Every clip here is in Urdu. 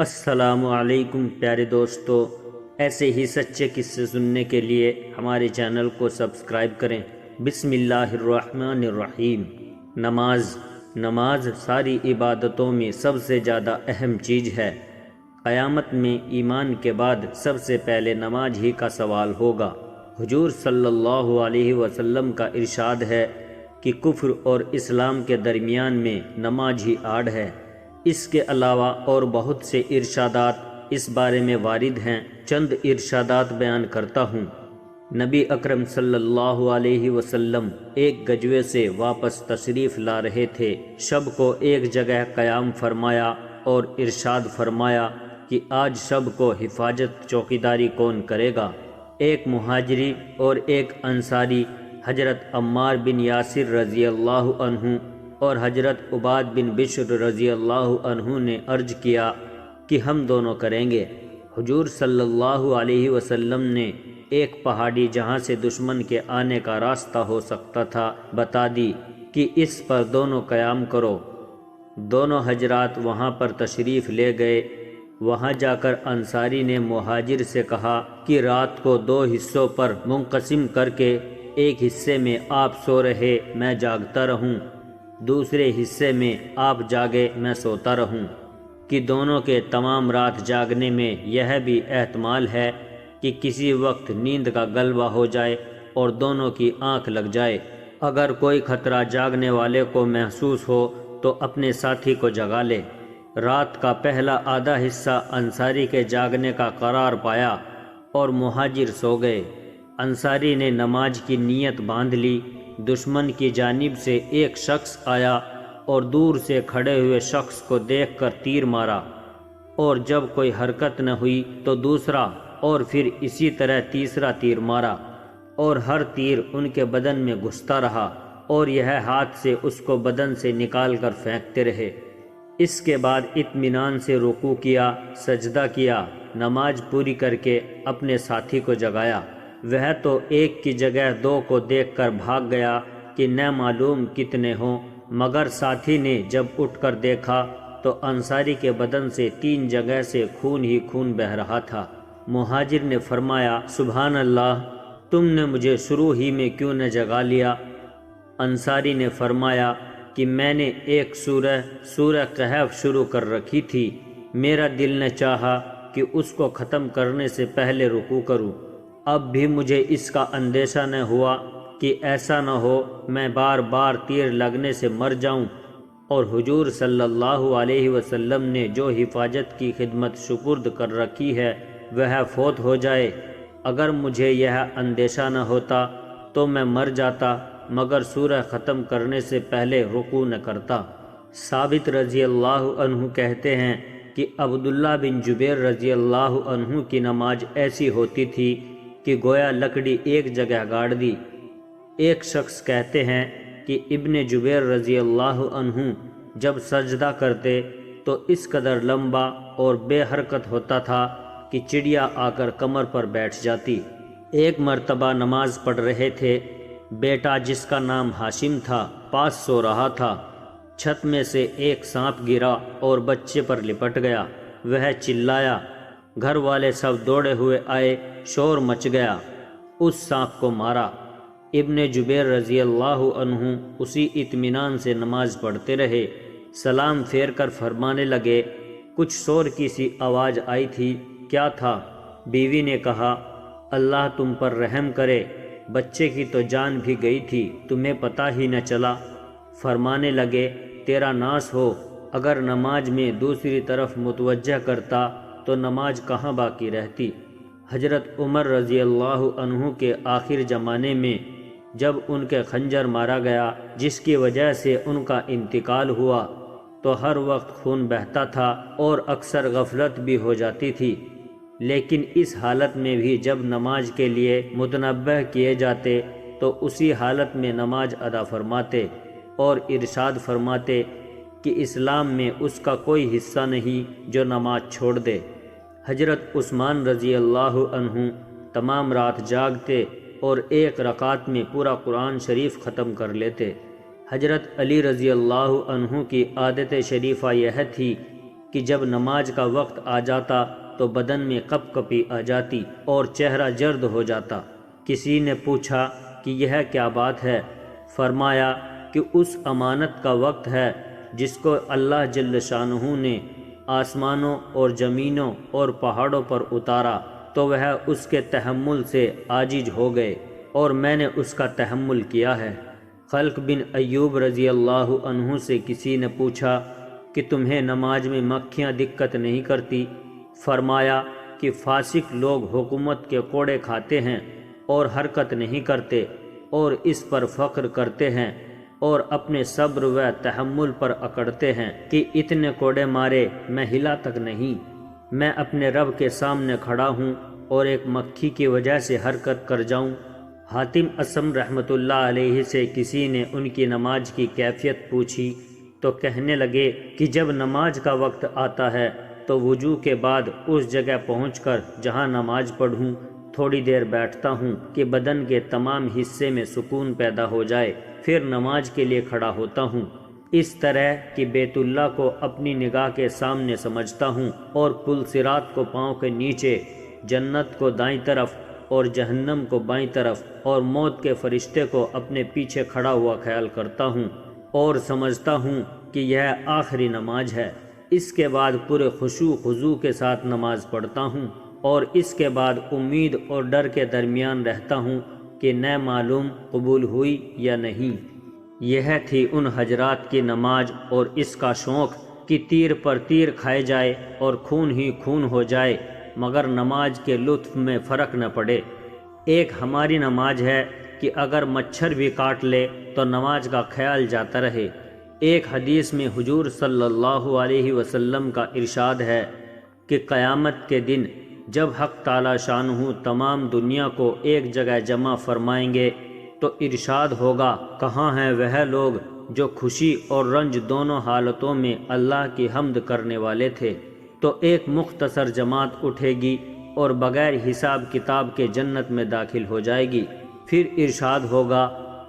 السلام علیکم پیارے دوستو، ایسے ہی سچے قصے سننے کے لیے ہمارے چینل کو سبسکرائب کریں۔ بسم اللہ الرحمن الرحیم۔ نماز ساری عبادتوں میں سب سے زیادہ اہم چیز ہے۔ قیامت میں ایمان کے بعد سب سے پہلے نماز ہی کا سوال ہوگا۔ حضور صلی اللہ علیہ وسلم کا ارشاد ہے کہ کفر اور اسلام کے درمیان میں نماز ہی آڑ ہے۔ اس کے علاوہ اور بہت سے ارشادات اس بارے میں وارد ہیں، چند ارشادات بیان کرتا ہوں۔ نبی اکرم صلی اللہ علیہ وسلم ایک غزوے سے واپس تشریف لا رہے تھے۔ شب کو ایک جگہ قیام فرمایا اور ارشاد فرمایا کہ آج شب کو حفاظت چوکیداری کون کرے گا؟ ایک مہاجری اور ایک انصاری، حضرت عمار بن یاسر رضی اللہ عنہ اور حضرت عباد بن بشر رضی اللہ عنہ نے عرض کیا کہ ہم دونوں کریں گے۔ حضور صلی اللہ علیہ وسلم نے ایک پہاڑی جہاں سے دشمن کے آنے کا راستہ ہو سکتا تھا بتا دی کہ اس پر دونوں قیام کرو۔ دونوں حضرات وہاں پر تشریف لے گئے۔ وہاں جا کر انصاری نے مہاجر سے کہا کہ رات کو دو حصوں پر منقسم کر کے ایک حصے میں آپ سو رہے میں جاگتا رہوں، دوسرے حصے میں آپ جاگے میں سوتا رہوں، کہ دونوں کے تمام رات جاگنے میں یہ بھی احتمال ہے کہ کسی وقت نیند کا غلبہ ہو جائے اور دونوں کی آنکھ لگ جائے۔ اگر کوئی خطرہ جاگنے والے کو محسوس ہو تو اپنے ساتھی کو جگا لے۔ رات کا پہلا آدھا حصہ انصاری کے جاگنے کا قرار پایا اور مہاجر سو گئے۔ انصاری نے نماز کی نیت باندھ لی۔ دشمن کی جانب سے ایک شخص آیا اور دور سے کھڑے ہوئے شخص کو دیکھ کر تیر مارا، اور جب کوئی حرکت نہ ہوئی تو دوسرا اور پھر اسی طرح تیسرا تیر مارا، اور ہر تیر ان کے بدن میں گھستا رہا اور یہ ہاتھ سے اس کو بدن سے نکال کر پھینکتے رہے۔ اس کے بعد اطمینان سے رکوع کیا، سجدہ کیا، نماز پوری کر کے اپنے ساتھی کو جگایا۔ وہ تو ایک کی جگہ دو کو دیکھ کر بھاگ گیا کہ نہ معلوم کتنے ہوں، مگر ساتھی نے جب اٹھ کر دیکھا تو انصاری کے بدن سے 3 جگہ سے خون ہی خون بہہ رہا تھا۔ مہاجر نے فرمایا، سبحان اللہ، تم نے مجھے شروع ہی میں کیوں نہ جگا لیا؟ انصاری نے فرمایا کہ میں نے ایک سورہ کہف شروع کر رکھی تھی، میرا دل نے چاہا کہ اس کو ختم کرنے سے پہلے رکوع کروں۔ اب بھی مجھے اس کا اندیشہ نہ ہوا کہ ایسا نہ ہو میں بار بار تیر لگنے سے مر جاؤں، اور حضور صلی اللہ علیہ وسلم نے جو حفاظت کی خدمت سپرد کر رکھی ہے وہ فوت ہو جائے۔ اگر مجھے یہ اندیشہ نہ ہوتا تو میں مر جاتا، مگر سورہ ختم کرنے سے پہلے رکوع نہ کرتا۔ ثابت رضی اللہ عنہ کہتے ہیں کہ عبداللہ بن جبیر رضی اللہ عنہ کی نماز ایسی ہوتی تھی کہ گویا لکڑی ایک جگہ گاڑ دی۔ ایک شخص کہتے ہیں کہ ابن جبیر رضی اللہ عنہ جب سجدہ کرتے تو اس قدر لمبا اور بے حرکت ہوتا تھا کہ چڑیا آ کر کمر پر بیٹھ جاتی۔ ایک مرتبہ نماز پڑھ رہے تھے، بیٹا جس کا نام ہاشم تھا پاس سو رہا تھا۔ چھت میں سے ایک سانپ گرا اور بچے پر لپٹ گیا۔ وہ چلایا، گھر والے سب دوڑے ہوئے آئے، شور مچ گیا، اس سانپ کو مارا۔ ابن جبیر رضی اللہ عنہ اسی اطمینان سے نماز پڑھتے رہے۔ سلام پھیر کر فرمانے لگے، کچھ شور کی سی آواز آئی تھی، کیا تھا؟ بیوی نے کہا، اللہ تم پر رحم کرے، بچے کی تو جان بھی گئی تھی، تمہیں پتہ ہی نہ چلا۔ فرمانے لگے، تیرا ناس ہو، اگر نماز میں دوسری طرف متوجہ کرتا تو نماز کہاں باقی رہتی۔ حضرت عمر رضی اللہ عنہ کے آخر زمانے میں جب ان کے خنجر مارا گیا، جس کی وجہ سے ان کا انتقال ہوا، تو ہر وقت خون بہتا تھا اور اکثر غفلت بھی ہو جاتی تھی، لیکن اس حالت میں بھی جب نماز کے لیے متنبہ کیے جاتے تو اسی حالت میں نماز ادا فرماتے اور ارشاد فرماتے کہ اسلام میں اس کا کوئی حصہ نہیں جو نماز چھوڑ دے۔ حضرت عثمان رضی اللہ عنہ تمام رات جاگتے اور ایک رکعت میں پورا قرآن شریف ختم کر لیتے۔ حضرت علی رضی اللہ عنہ کی عادت شریفہ یہ تھی کہ جب نماز کا وقت آ جاتا تو بدن میں کپ کپی آ جاتی اور چہرہ جرد ہو جاتا۔ کسی نے پوچھا کہ یہ کیا بات ہے؟ فرمایا کہ اس امانت کا وقت ہے جس کو اللہ جل شانہ نے آسمانوں اور زمینوں اور پہاڑوں پر اتارا تو وہ اس کے تحمل سے عاجز ہو گئے، اور میں نے اس کا تحمل کیا ہے۔ خلق بن ایوب رضی اللہ عنہ سے کسی نے پوچھا کہ تمہیں نماز میں مکھیاں دقت نہیں کرتی؟ فرمایا کہ فاسق لوگ حکومت کے کوڑے کھاتے ہیں اور حرکت نہیں کرتے اور اس پر فخر کرتے ہیں اور اپنے صبر و تحمل پر اکڑتے ہیں کہ اتنے کوڑے مارے میں ہلا تک نہیں۔ میں اپنے رب کے سامنے کھڑا ہوں اور ایک مکھی کی وجہ سے حرکت کر جاؤں۔ حاتم اسم رحمۃ اللہ علیہ سے کسی نے ان کی نماز کی کیفیت پوچھی تو کہنے لگے کہ جب نماز کا وقت آتا ہے تو وضو کے بعد اس جگہ پہنچ کر جہاں نماز پڑھوں تھوڑی دیر بیٹھتا ہوں کہ بدن کے تمام حصے میں سکون پیدا ہو جائے، پھر نماز کے لیے کھڑا ہوتا ہوں، اس طرح کہ بیت اللہ کو اپنی نگاہ کے سامنے سمجھتا ہوں اور پل صراط کو پاؤں کے نیچے، جنت کو دائیں طرف اور جہنم کو بائیں طرف، اور موت کے فرشتے کو اپنے پیچھے کھڑا ہوا خیال کرتا ہوں اور سمجھتا ہوں کہ یہ آخری نماز ہے۔ اس کے بعد پورے خشوع خضوع کے ساتھ نماز پڑھتا ہوں اور اس کے بعد امید اور ڈر کے درمیان رہتا ہوں کہ نہ معلوم قبول ہوئی یا نہیں۔ یہ تھی ان حضرات کی نماز اور اس کا شوق کہ تیر پر تیر کھائے جائے اور خون ہی خون ہو جائے مگر نماز کے لطف میں فرق نہ پڑے۔ ایک ہماری نماز ہے کہ اگر مچھر بھی کاٹ لے تو نماز کا خیال جاتا رہے۔ ایک حدیث میں حضور صلی اللہ علیہ وسلم کا ارشاد ہے کہ قیامت کے دن جب حق تعالی شانہ تمام دنیا کو ایک جگہ جمع فرمائیں گے تو ارشاد ہوگا، کہاں ہیں وہ لوگ جو خوشی اور رنج دونوں حالتوں میں اللہ کی حمد کرنے والے تھے؟ تو ایک مختصر جماعت اٹھے گی اور بغیر حساب کتاب کے جنت میں داخل ہو جائے گی۔ پھر ارشاد ہوگا،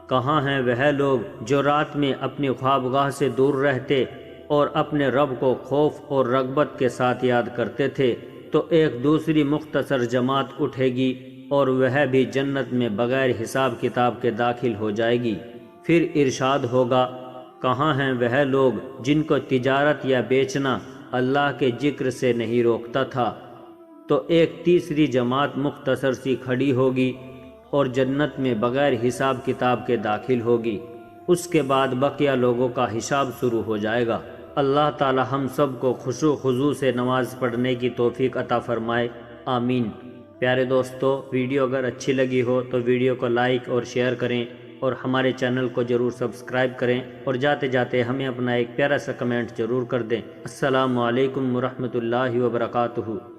کہاں ہیں وہ لوگ جو رات میں اپنی خوابگاہ سے دور رہتے اور اپنے رب کو خوف اور رغبت کے ساتھ یاد کرتے تھے؟ تو ایک دوسری مختصر جماعت اٹھے گی اور وہ بھی جنت میں بغیر حساب کتاب کے داخل ہو جائے گی۔ پھر ارشاد ہوگا، کہاں ہیں وہ لوگ جن کو تجارت یا بیچنا اللہ کے ذکر سے نہیں روکتا تھا؟ تو ایک تیسری جماعت مختصر سی کھڑی ہوگی اور جنت میں بغیر حساب کتاب کے داخل ہوگی۔ اس کے بعد بقیہ لوگوں کا حساب شروع ہو جائے گا۔ اللہ تعالی ہم سب کو خشوع خضوع سے نماز پڑھنے کی توفیق عطا فرمائے، آمین۔ پیارے دوستو، ویڈیو اگر اچھی لگی ہو تو ویڈیو کو لائک اور شیئر کریں اور ہمارے چینل کو ضرور سبسکرائب کریں، اور جاتے جاتے ہمیں اپنا ایک پیارا سا کمنٹ ضرور کر دیں۔ السلام علیکم ورحمۃ اللہ وبرکاتہ۔